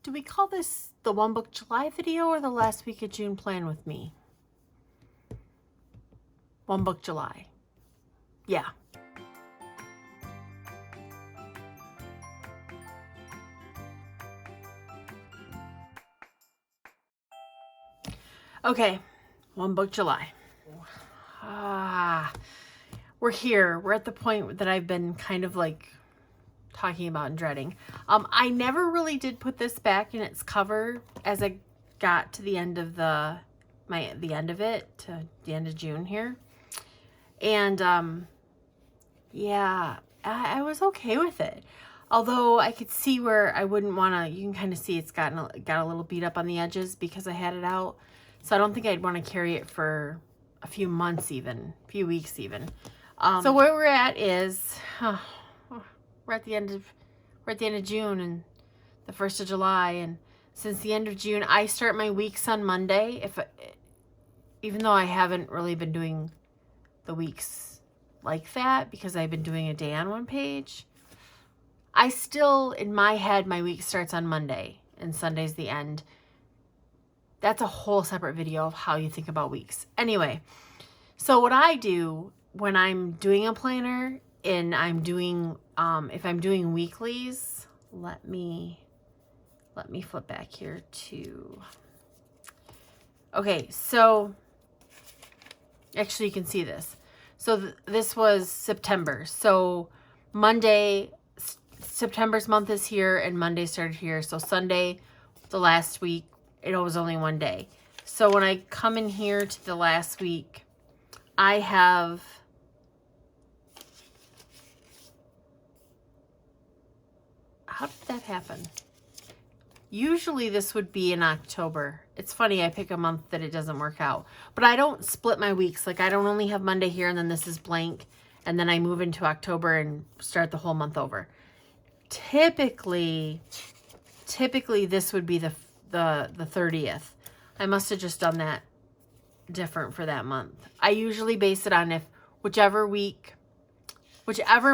do we call this the One Book July video or the last week of June plan with me? One Book July. Yeah. Okay, One Book July. We're here. We're at the point that I've been kind of like talking about and dreading. I never really did put this back in its cover as I got to the end of the end of it, to the end of June here. And yeah, I was okay with it. Although I could see where I wouldn't want to, you can kind of see it's got a little beat up on the edges because I had it out. So I don't think I'd want to carry it for a few months even, a few weeks even. So where we're at is, we're at the end of June and the 1st of July. And since the end of June, I start my weeks on Monday. Even though I haven't really been doing the weeks like that because I've been doing a day on one page, I still, in my head, my week starts on Monday and Sunday's the end. That's a whole separate video of how you think about weeks. Anyway, so what I do when I'm doing a planner and I'm doing, if I'm doing weeklies, let me flip back here to, okay, so actually you can see this. So this was September. So Monday, September's month is here and Monday started here. So Sunday, the last week, it was only one day. So when I come in here to the last week, I have how did that happen? Usually this would be in October. It's funny, I pick a month that it doesn't work out. But I don't split my weeks. Like I don't only have Monday here and then this is blank. And then I move into October and start the whole month over. Typically this would be the 30th. I must have just done that different for that month. I usually base it on if whichever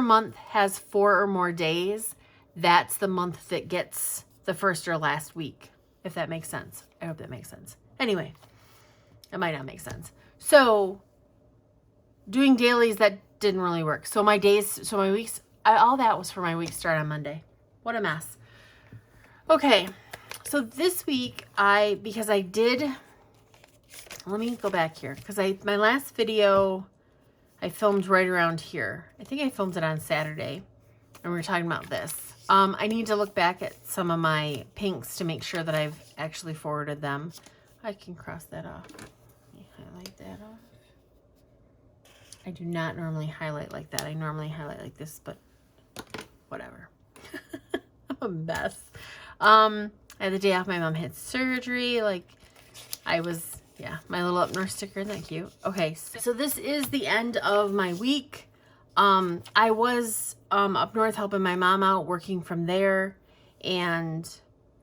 month has 4 or more days, that's the month that gets the first or last week, if that makes sense. I hope that makes sense. Anyway, it might not make sense. So doing dailies, that didn't really work. So my weeks, all that was for my week start on Monday. What a mess. Okay, so this week because I did, let me go back here because my last video I filmed right around here. I think I filmed it on Saturday and we were talking about this. I need to look back at some of my pinks to make sure that I've actually forwarded them. I can cross that off. Let me highlight that off. I do not normally highlight like that. I normally highlight like this, but whatever. I'm a mess. I had the day off my mom had surgery. Like I was, yeah, my little up north sticker. Isn't that cute? Okay, so this is the end of my week. I was up north helping my mom out, working from there, and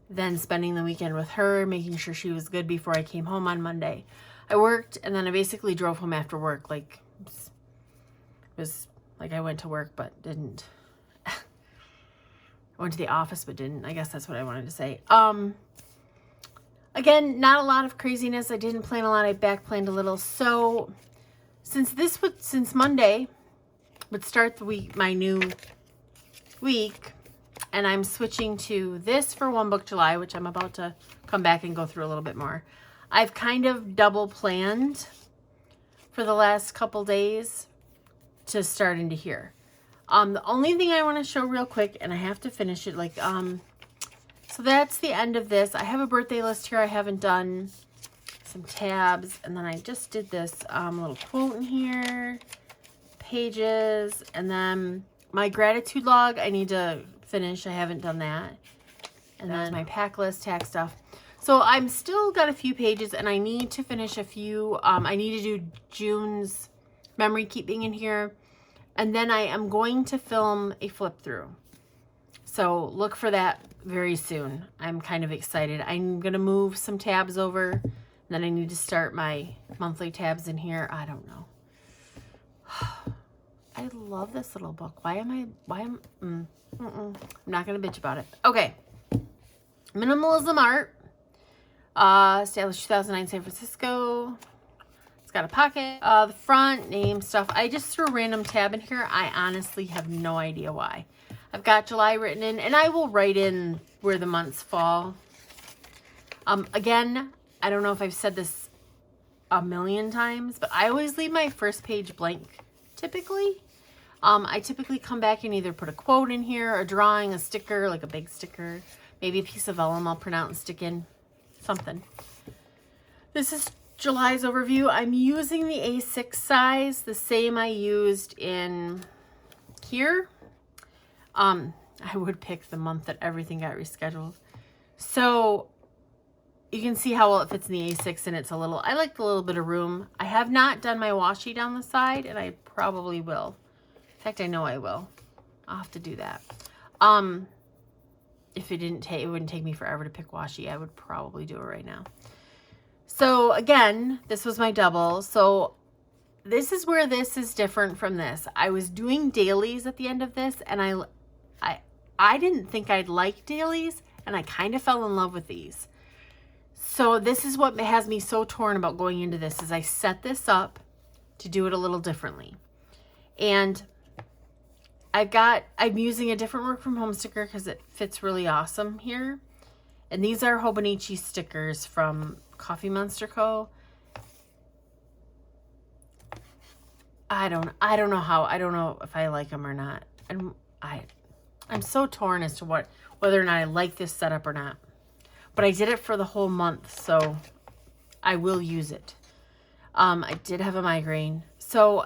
then spending the weekend with her, making sure she was good before I came home on Monday. I worked, and then I basically drove home after work. Like, it was like I went to work but didn't. I went to the office but didn't. I guess that's what I wanted to say. Again, not a lot of craziness. I didn't plan a lot. I back planned a little. So since Monday would start the week, my new week, and I'm switching to this for One Book July, which I'm about to come back and go through a little bit more. I've kind of double planned for the last couple days to start into here. The only thing I want to show real quick, and I have to finish it, like, so that's the end of this. I have a birthday list here I haven't done, some tabs, and then I just did this little quote in here, pages, and then my gratitude log I need to finish. I haven't done that. And then my pack list, tag stuff. So I'm still got a few pages and I need to finish a few. I need to do June's memory keeping in here. And then I am going to film a flip through. So look for that very soon. I'm kind of excited. I'm going to move some tabs over. And then I need to start my monthly tabs in here. I don't know. I love this little book. I'm not going to bitch about it. Okay. Minimalism art. Stalogy 2009 San Francisco. It's got a pocket. The front, name, stuff. I just threw a random tab in here. I honestly have no idea why. I've got July written in, and I will write in where the months fall. Again, I don't know if I've said this a million times, but I always leave my first page blank, typically. I typically come back and either put a quote in here, a drawing, a sticker, like a big sticker, maybe a piece of vellum I'll print out and stick in, something. This is July's overview. I'm using the A6 size, the same I used in here. I would pick the month that everything got rescheduled. So you can see how well it fits in the A6, and it's a little, I like the little bit of room. I have not done my washi down the side, and I probably will. In fact, I know I will. I'll have to do that. If it wouldn't take me forever to pick washi, I would probably do it right now. So again, this was my double. So this is where this is different from this. I was doing dailies at the end of this, and I didn't think I'd like dailies, and I kind of fell in love with these. So this is what has me so torn about going into this, is I set this up to do it a little differently. And I'm using a different work from home sticker because it fits really awesome here. And these are Hobonichi stickers from Coffee Monster Co. I don't know if I like them or not. And I'm so torn as to whether or not I like this setup or not. But I did it for the whole month, so I will use it. I did have a migraine. So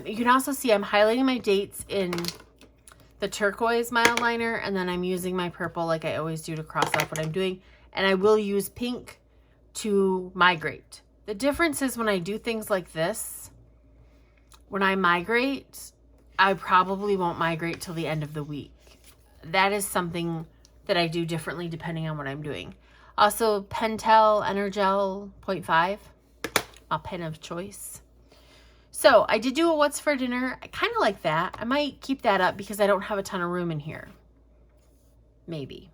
you can also see I'm highlighting my dates in the turquoise mile liner, and then I'm using my purple like I always do to cross off what I'm doing. And I will use pink to migrate. The difference is when I do things like this, when I migrate, I probably won't migrate till the end of the week. That is something that I do differently depending on what I'm doing. Also, Pentel Energel 0.5, a pen of choice. So I did do a what's for dinner. I kind of like that. I might keep that up because I don't have a ton of room in here. Maybe.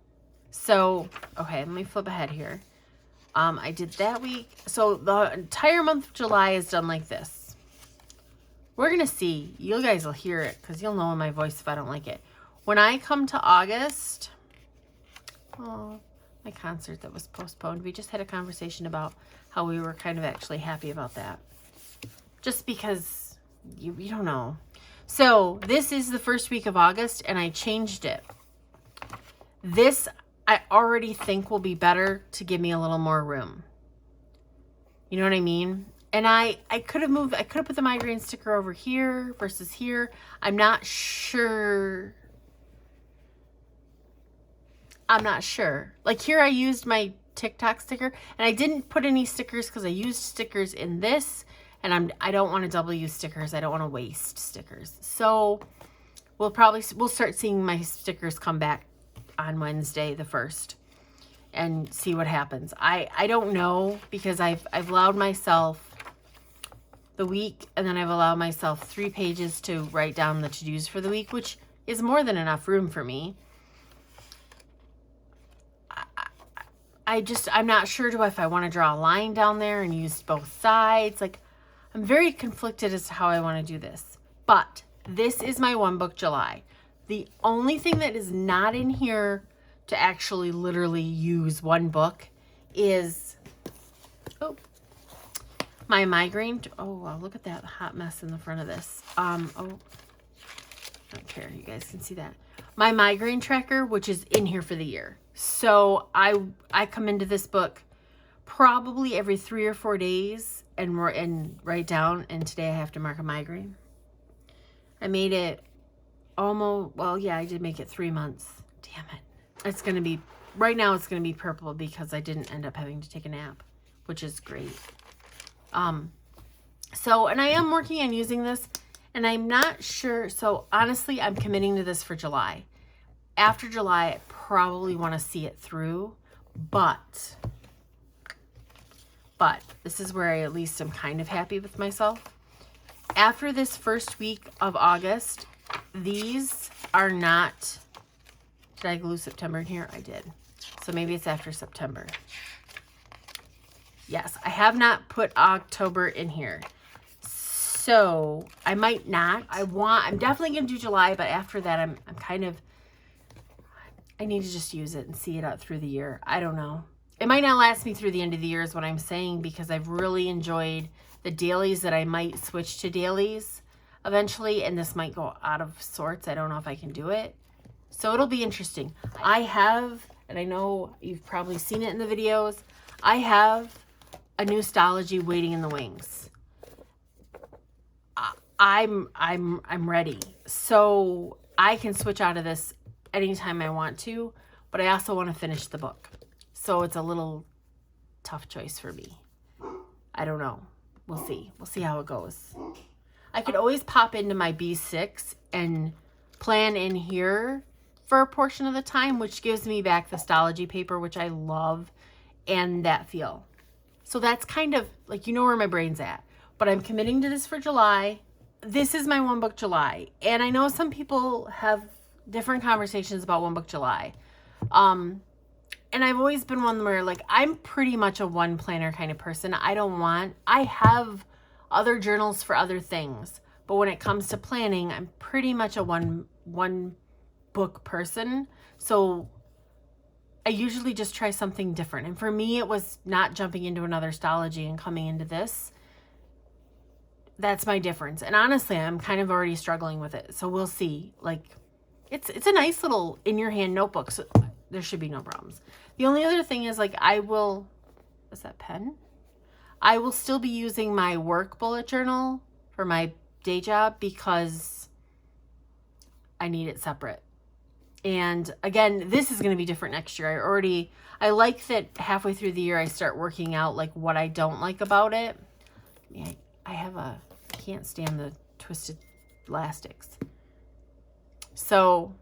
So, okay, let me flip ahead here. I did that week. So the entire month of July is done like this. We're going to see. You guys will hear it because you'll know in my voice if I don't like it. When I come to August, oh, my concert that was postponed. We just had a conversation about how we were kind of actually happy about that. Just because you don't know. So this is the first week of August, and I changed it. This I already think will be better to give me a little more room. You know what I mean? And I could have moved, I could have put the migraine sticker over here versus here. I'm not sure. Like here I used my TikTok sticker, and I didn't put any stickers because I used stickers in this, and I don't want to double use stickers. I don't want to waste stickers. So we'll start seeing my stickers come back on Wednesday the 1st and see what happens. I don't know because I've allowed myself the week, and then I've allowed myself 3 pages to write down the to-dos for the week, which is more than enough room for me. I'm not sure if I want to draw a line down there and use both sides. Like, I'm very conflicted as to how I want to do this. But this is my one book July. The only thing that is not in here to actually literally use one book is, my migraine. Oh, wow, look at that hot mess in the front of this. I don't care. You guys can see that. My migraine tracker, which is in here for the year. So I come into this book probably every 3 or 4 days and write down, and today I have to mark a migraine. I made it almost, well, yeah, I did make it 3 months. Damn it. It's going to be, right now it's going to be purple because I didn't end up having to take a nap, which is great. So, and I am working on using this, and I'm not sure. So honestly, I'm committing to this for July. After July, I probably want to see it through, but this is where I at least am kind of happy with myself. After this first week of August, these are not Did I glue September in here? I did. So maybe it's after September. Yes, I have not put October in here. So I might not. I'm definitely going to do July, but after that, I'm kind of, I need to just use it and see it out through the year. I don't know. It might not last me through the end of the year is what I'm saying, because I've really enjoyed the dailies that I might switch to dailies eventually, and this might go out of sorts. I don't know if I can do it. So it'll be interesting. I have, and I know you've probably seen it in the videos, I have a new Stalogy waiting in the wings. I'm ready. So I can switch out of this anytime I want to, but I also want to finish the book. So it's a little tough choice for me. I don't know. We'll see. We'll see how it goes. I could always pop into my B6 and plan in here for a portion of the time, which gives me back the Stalogy paper, which I love, and that feel. So that's kind of like, you know where my brain's at. But I'm committing to this for July. This is my one book July. And I know some people have different conversations about one book July. And I've always been one where, like, I'm pretty much a one planner kind of person. I have other journals for other things. But when it comes to planning, I'm pretty much a one book person. So I usually just try something different. And for me, it was not jumping into another Stalogy and coming into this. That's my difference. And honestly, I'm kind of already struggling with it. So we'll see. Like, it's a nice little in your hand notebook. So there should be no problems. The only other thing is, like, is that pen? I will still be using my work bullet journal for my day job because I need it separate. And again, this is going to be different next year. I like that halfway through the year, I start working out like what I don't like about it. I can't stand the twisted elastics. So,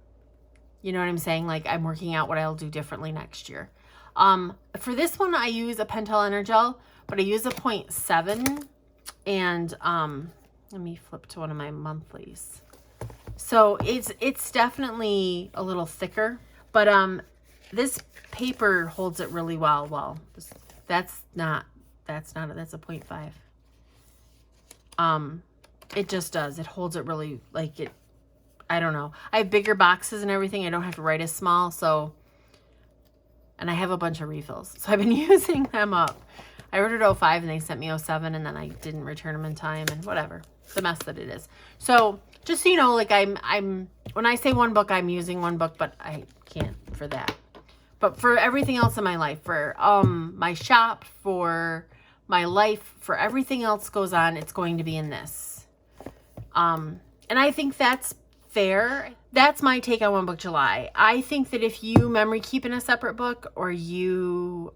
you know what I'm saying? Like, I'm working out what I'll do differently next year. For this one, I use a Pentel Energel, but I use a 0.7. And let me flip to one of my monthlies. So it's definitely a little thicker, but this paper holds it really well. Well, that's a 0.5. It just does. It holds it really, like, it, I don't know. I have bigger boxes and everything. I don't have to write as small. So, and I have a bunch of refills. So I've been using them up. I ordered 05 and they sent me 07 and then I didn't return them in time and whatever. The mess that it is. So just so you know, like, I'm when I say one book, I'm using one book, but I can't for that. But for everything else in my life, for my shop, for my life, for everything else goes on, it's going to be in this. And I think that's fair. That's my take on One Book July. I think that if you memory keep in a separate book or you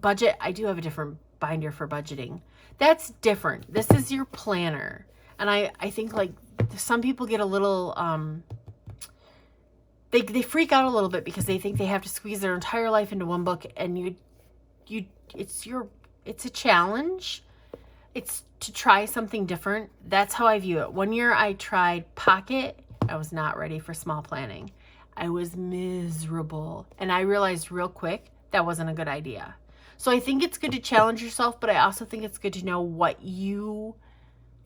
budget, I do have a different binder for budgeting. That's different. This is your planner. And I think, like, some people get a little, they freak out a little bit because they think they have to squeeze their entire life into one book, and it's a challenge. It's to try something different. That's how I view it. One year I tried Pocket. I was not ready for small planning. I was miserable. And I realized real quick that wasn't a good idea. So I think it's good to challenge yourself, but I also think it's good to know what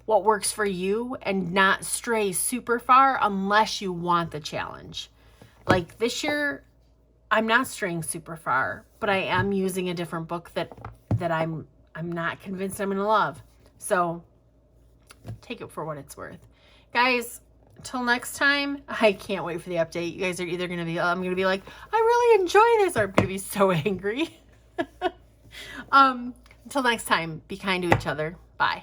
works for you and not stray super far unless you want the challenge. Like this year, I'm not straying super far, but I am using a different book that I'm not convinced I'm going to love. So take it for what it's worth. Guys, until next time, I can't wait for the update. You guys are either going to be, I'm going to be like, I really enjoy this, or I'm going to be so angry. Until next time, be kind to each other. Bye.